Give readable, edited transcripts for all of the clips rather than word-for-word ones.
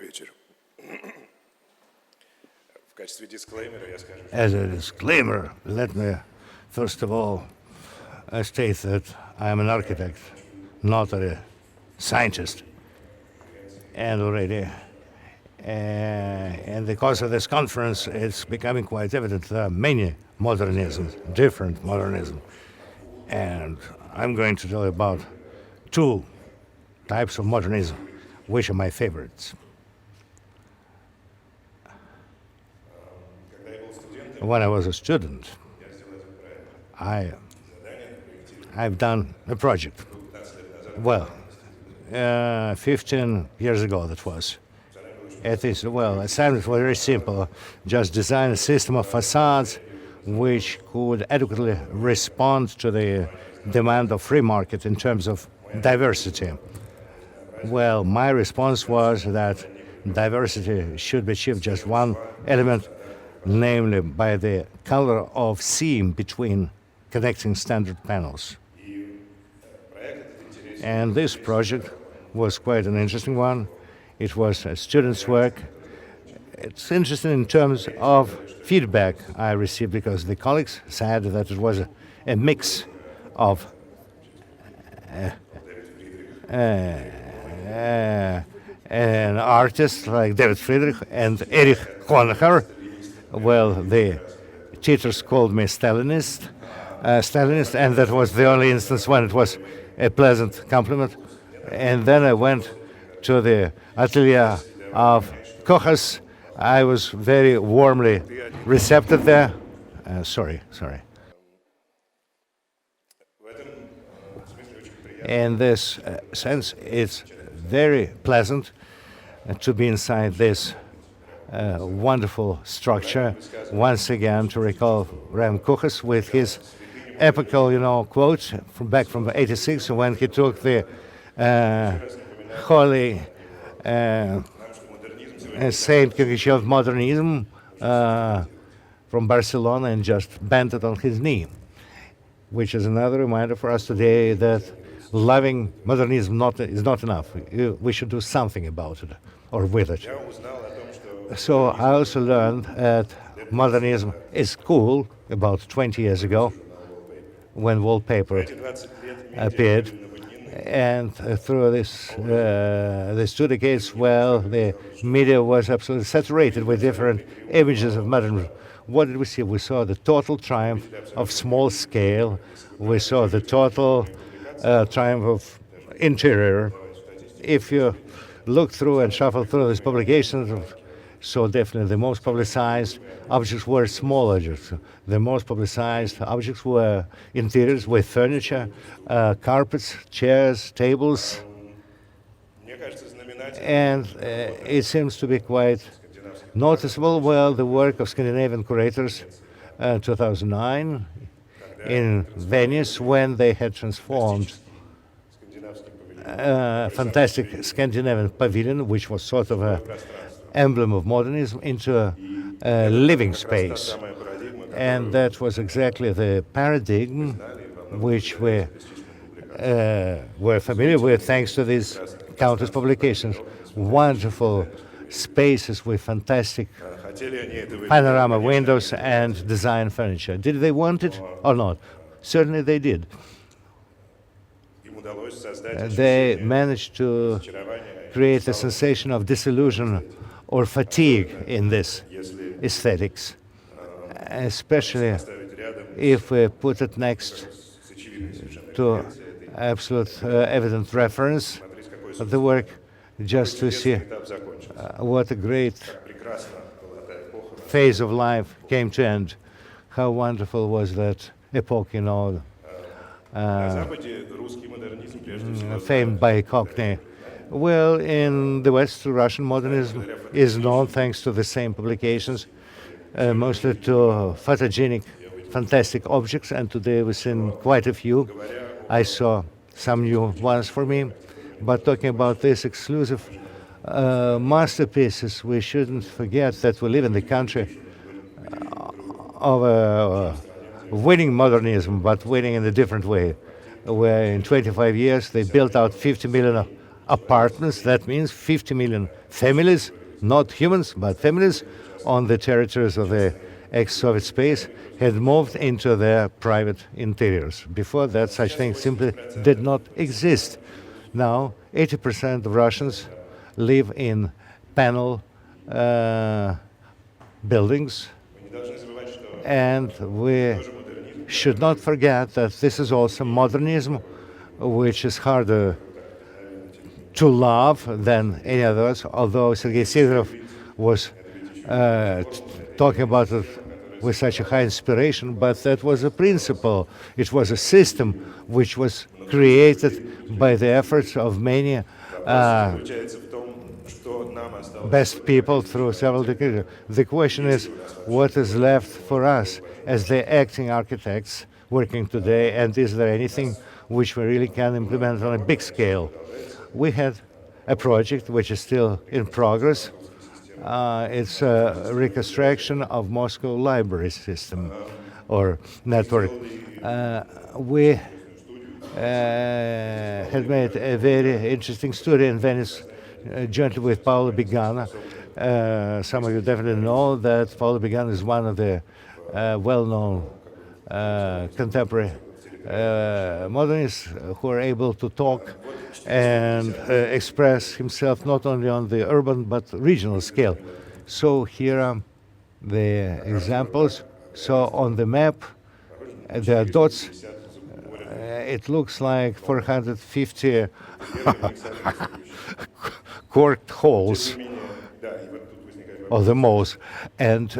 вечер. В качестве дисклеймера я скажу. As a disclaimer, let me first of all state that I am an architect, not a scientist. And already, in the course of this conference, it's becoming quite evident there are many modernisms, different modernisms. And I'm going to tell you about two types of modernism, which are my favorites. When I was a student, I've done a project. Well, 15 years ago that was. It is, well, assignment was very simple. Just design a system of facades which could adequately respond to the demand of free market in terms of diversity. Well, my response was that diversity should be achieved just one element, namely by the color of seam between connecting standard panels. And this project was quite an interesting one. It was a student's work. It's interesting in terms of feedback I received because the colleagues said that it was a mix of an artist like David Friedrich and Erich Honecker. Well, the teachers called me Stalinist, and that was the only instance when it was a pleasant compliment. And then I went to the atelier of Kochas. I was very warmly received there. Sorry. In this sense, it's very pleasant to be inside this wonderful structure. Once again, to recall Ram Kochas with his epical, quote from back from '86 when he took the holy Saint Gagare of Modernism from Barcelona and just bent it on his knee, which is another reminder for us today that loving modernism is not enough. We should do something about it or with it. So I also learned that modernism is cool about 20 years ago when wallpaper appeared. And through these 2 decades, well, the media was absolutely saturated with different images of modernism. What did we see? We saw the total triumph of small scale. We saw the total triumph of interior. If you look through and shuffle through these publications, so definitely the most publicized objects were small objects. The most publicized objects were interiors with furniture, carpets, chairs, tables. And it seems to be quite noticeable, well, the work of Scandinavian curators 2009 in Venice when they had transformed a fantastic Scandinavian pavilion, which was sort of an emblem of modernism, into a living space. And that was exactly the paradigm which we were familiar with thanks to these countless publications. Wonderful spaces with fantastic panorama windows and design furniture. Did they want it or not? Certainly they did. They managed to create a sensation of disillusion or fatigue in this aesthetics, especially if we put it next to absolute evident reference of the work, just to see what a great phase of life came to end. How wonderful was that epoch, famed by Cockney. Well, in the West, Russian modernism is known thanks to the same publications, mostly to photogenic, fantastic objects, and today we've seen quite a few. I saw some new ones for me, but talking about these exclusive masterpieces, we shouldn't forget that we live in the country of winning modernism, but winning in a different way, where in 25 years they built out 50 million apartments. That means 50 million families, not humans, but families, on the territories of the ex-Soviet space had moved into their private interiors. Before that, such things simply did not exist. Now, 80% of Russians live in panel buildings, and we should not forget that this is also modernism, which is harder to love than any others, although Sergei Sidorov was talking about it with such a high inspiration, but that was a principle. It was a system which was created by the efforts of many best people through several decades. The question is, what is left for us as the acting architects working today, and is there anything which we really can implement on a big scale? We had a project which is still in progress. It's a reconstruction of Moscow library system or network. We had made a very interesting study in Venice jointly with Paolo Bigana. Some of you definitely know that Paolo Bigana is one of the well-known contemporary modernists who are able to talk and express himself not only on the urban but regional scale. So here are the examples. So on the map, there are dots. It looks like 450 corked holes, or the most, and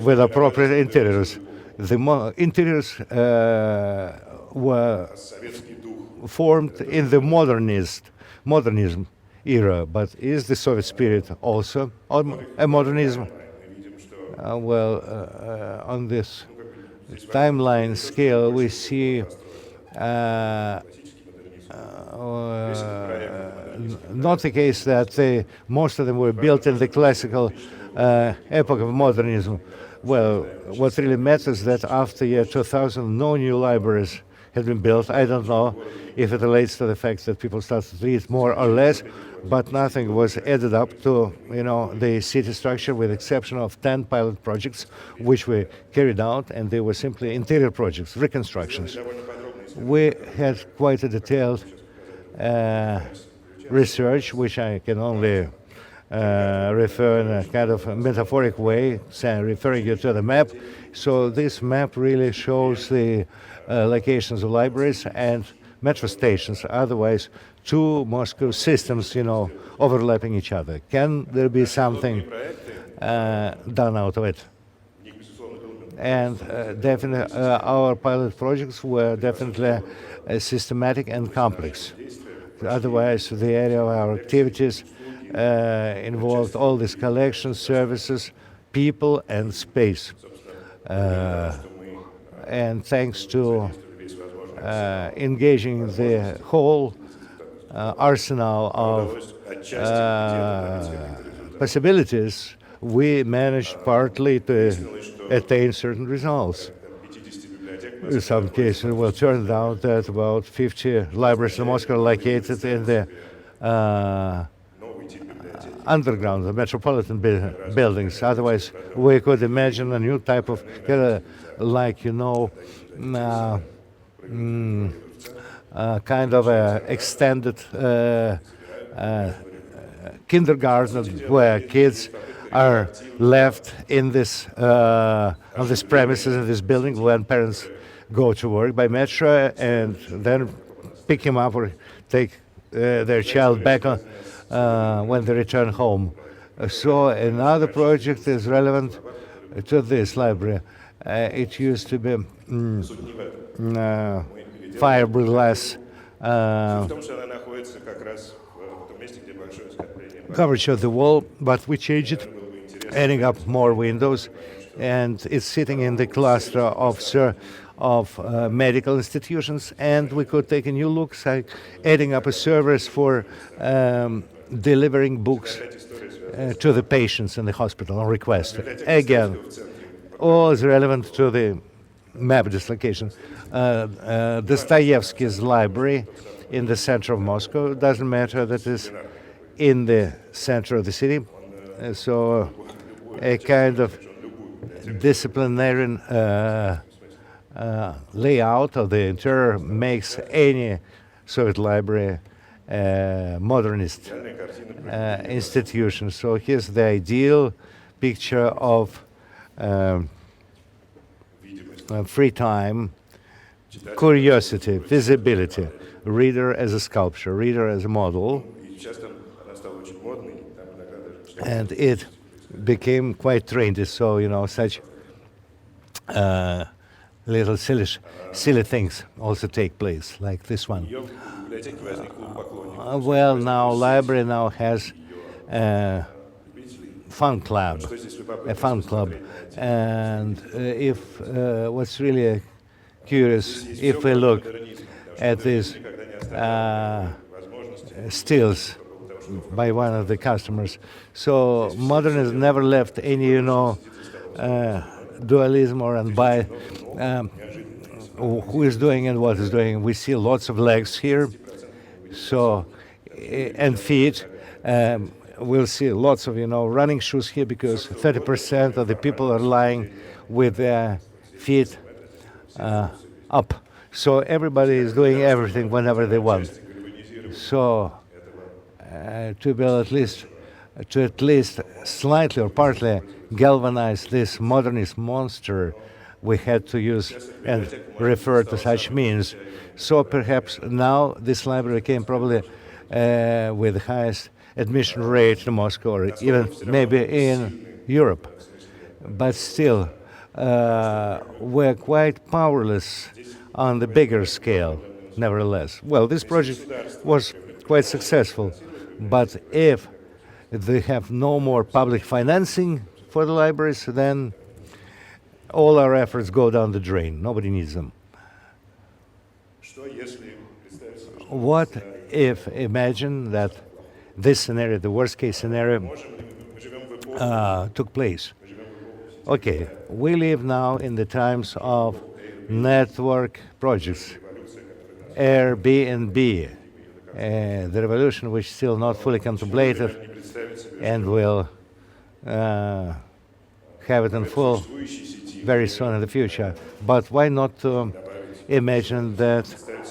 with appropriate interiors. The interiors were formed in the modernism era, but is the Soviet spirit also a modernism? On this timeline scale, we see not the case that most of them were built in the classical epoch of modernism. Well, what really matters is that after year 2000, no new libraries had been built. I don't know if it relates to the fact that people started to read more or less, but nothing was added up to, the city structure, with the exception of 10 pilot projects which were carried out, and they were simply interior projects, reconstructions. We had quite a detailed research, which I can only refer in a kind of a metaphoric way, referring you to the map. So this map really shows the locations of libraries and metro stations. Otherwise, two Moscow systems, overlapping each other. Can there be something done out of it? And definitely, our pilot projects were definitely systematic and complex. Otherwise, the area of our activities involved all these collections, services, people, and space. And thanks to engaging the whole arsenal of possibilities, we managed partly to attain certain results. In some cases, it turned out that about 50 libraries in Moscow are located in the underground, the metropolitan buildings. Otherwise, we could imagine a new type of, kind of a extended kindergarten where kids are left in this on this premises in this building when parents go to work by metro, and then pick him up or take their child back on, when they return home. So another project is relevant to this library. It used to be fiberglass coverage of the wall, but we changed it, adding up more windows, and it's sitting in the cluster of medical institutions, and we could take a new look, like adding up a service for delivering books to the patients in the hospital on request. Again, all is relevant to the map dislocation. Dostoevsky's library in the center of Moscow. It doesn't matter that it's in the center of the city. So a kind of disciplinarian layout of the interior makes any Soviet library modernist institution. So here's the ideal picture of free time, curiosity, visibility, reader as a sculpture, reader as a model, and it became quite trendy. So, you know, such little silly things also take place, like this one. Well, now library now has a fan club, and if what's really curious, if we look at these stills by one of the customers, so modernism never left any, you know, dualism or unbiased. Who is doing and what is doing? We see lots of legs here, so and feet. We'll see lots of, you know, running shoes here because 30% of the people are lying with their feet up. So everybody is doing everything whenever they want. So to be at least slightly or partly galvanize this modernist monster, we had to use and refer to such means. So perhaps now this library came probably with the highest admission rate in Moscow or even maybe in Europe. But still, we're quite powerless on the bigger scale, nevertheless. Well, this project was quite successful, but if they have no more public financing for the libraries, then all our efforts go down the drain. Nobody needs them. What if, imagine that this scenario, the worst case scenario, took place? Okay, we live now in the times of network projects, Airbnb, the revolution which is still not fully contemplated and will have it in full very soon in the future. But why not imagine that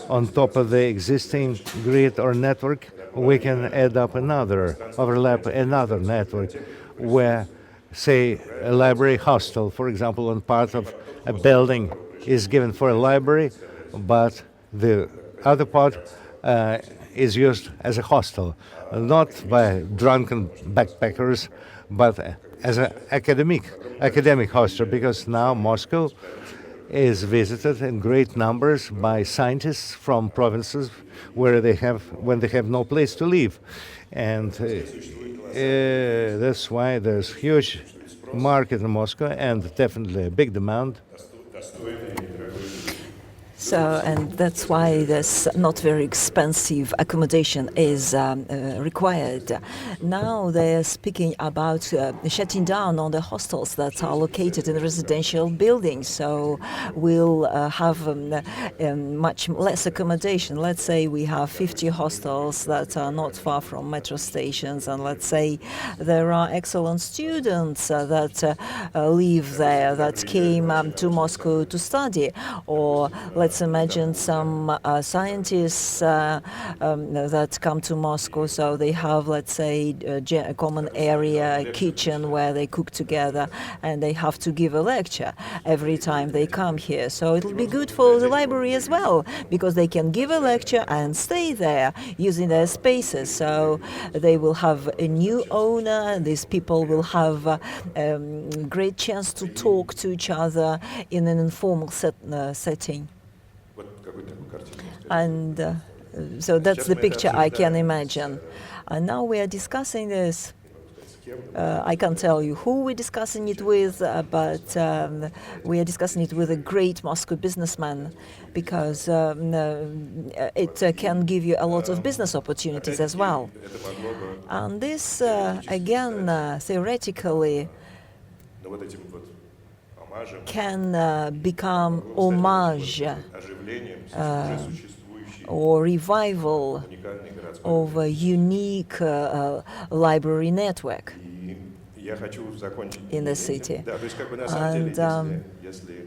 on top of the existing grid or network, we can add up overlap another network where, say, a library hostel, for example, one part of a building is given for a library, but the other part is used as a hostel, not by drunken backpackers, but as an academic hostel, because now Moscow is visited in great numbers by scientists from provinces when they have no place to live, and that's why there's huge market in Moscow and definitely a big demand. So, and that's why this not very expensive accommodation is required. Now they're speaking about shutting down on the hostels that are located in residential buildings. So we'll have much less accommodation. Let's say we have 50 hostels that are not far from metro stations, and let's say there are excellent students that live there, that came to Moscow to study, or let's imagine some scientists that come to Moscow, so they have, let's say, a common area, a kitchen where they cook together, and they have to give a lecture every time they come here. So it'll be good for the library as well, because they can give a lecture and stay there using their spaces. So they will have a new owner, and these people will have a great chance to talk to each other in an informal setting. And so that's the picture I can imagine. And now we are discussing this. I can't tell you who we're discussing it with, but we are discussing it with a great Moscow businessman, because it can give you a lot of business opportunities as well. And this, again, theoretically, can become homage or revival уникальный городской of a unique library network И я хочу закончить in the этим. city. Да, то есть как бы на самом деле, And если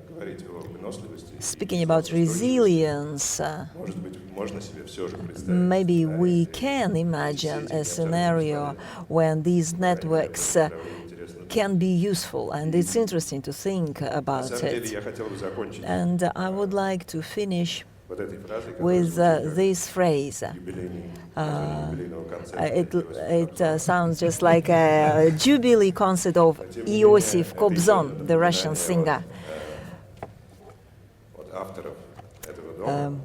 говорить о выносливости, speaking about resilience, может быть, можно себе все же представить. maybe we can imagine a scenario when these networks can be useful, and it's interesting to think На about самом деле it. я хотел бы закончить And I would like to finish вот этой фразой, которая with звучит как this phrase. юбилейный, название юбилейного концерта. It sounds just like a jubilee concert of Iosif Kobzon, the Russian singer. От авторов этого дома.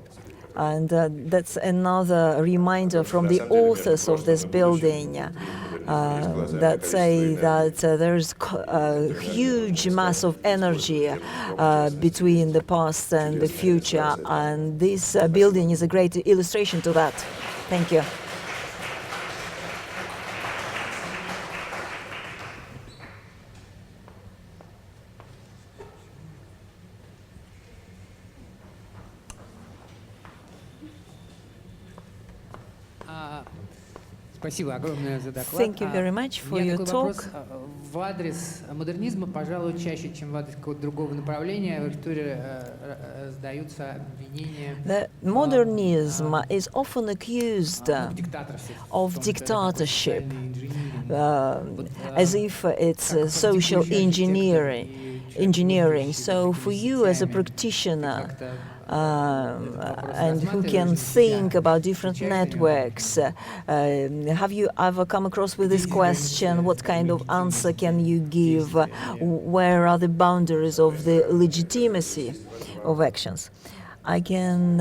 And that's another reminder from the authors of this building that say that there's a huge mass of energy between the past and the future, and this building is a great illustration to that. Thank you. Спасибо огромное за доклад. Thank you very much for У меня your такой вопрос talk. в адрес модернизма, пожалуй, чаще, чем в адрес какого-то другого направления. В архитектуре раздаются обвинения The modernism is often accused of dictatorship, as if it's social engineering. So for you as a practitioner, and who can think about different networks, have you ever come across with this question? What kind of answer can you give? Where are the boundaries of the legitimacy of actions? I can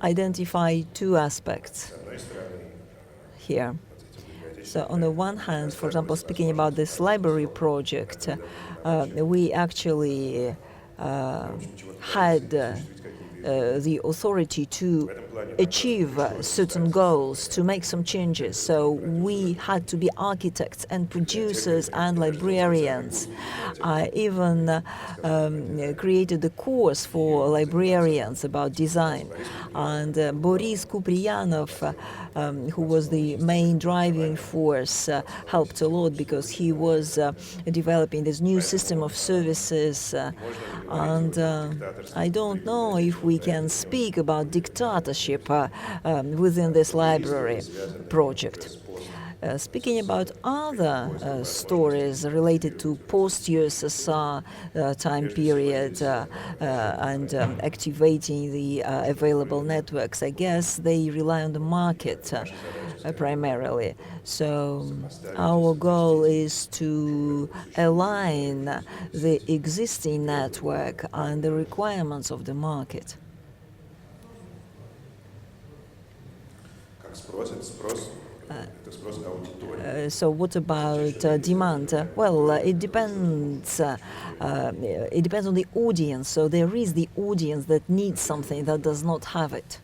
identify two aspects here. So on the one hand, for example, speaking about this library project, we actually had the authority to achieve certain goals, to make some changes. So we had to be architects and producers and librarians. I even created a course for librarians about design. And Boris Kupriyanov, who was the main driving force, helped a lot because he was developing this new system of services. And I don't know if we can speak about dictatorship within this library project. Speaking about other stories related to post-USSR time period and activating the available networks, I guess they rely on the market primarily. So our goal is to align the existing network and the requirements of the market. So what about demand? Well, it depends. It depends on the audience. So there is the audience that needs something that does not have it.